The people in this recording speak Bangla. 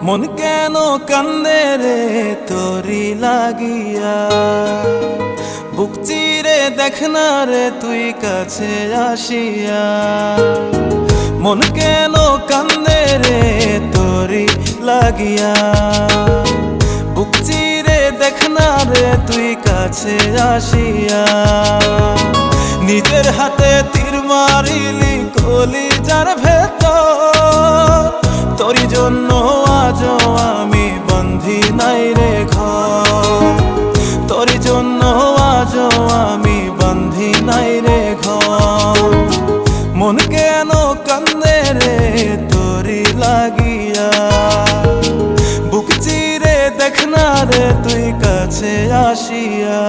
মন কেন কান্দে রে তোরি লাগিয়া, বুক চিরে দেখ না রে তুই কাছে আসিয়া। মন কেন কান্দে রে তোরি লাগিয়া, বুক চিরে দেখ না রে তুই কাছে আসিয়া। নিজের হাতে তীর মারিলি কলিজার ভেতর, তোরি জন্য আজও আমি বন্ধি নাই রে ঘর, তোরি জন্য আজও আমি বন্ধি নাই রে ঘর। মন কেন কান্দে রে তোরি লাগিয়া, বুক চিরে দেখ না রে তুই কাছে আসিয়া।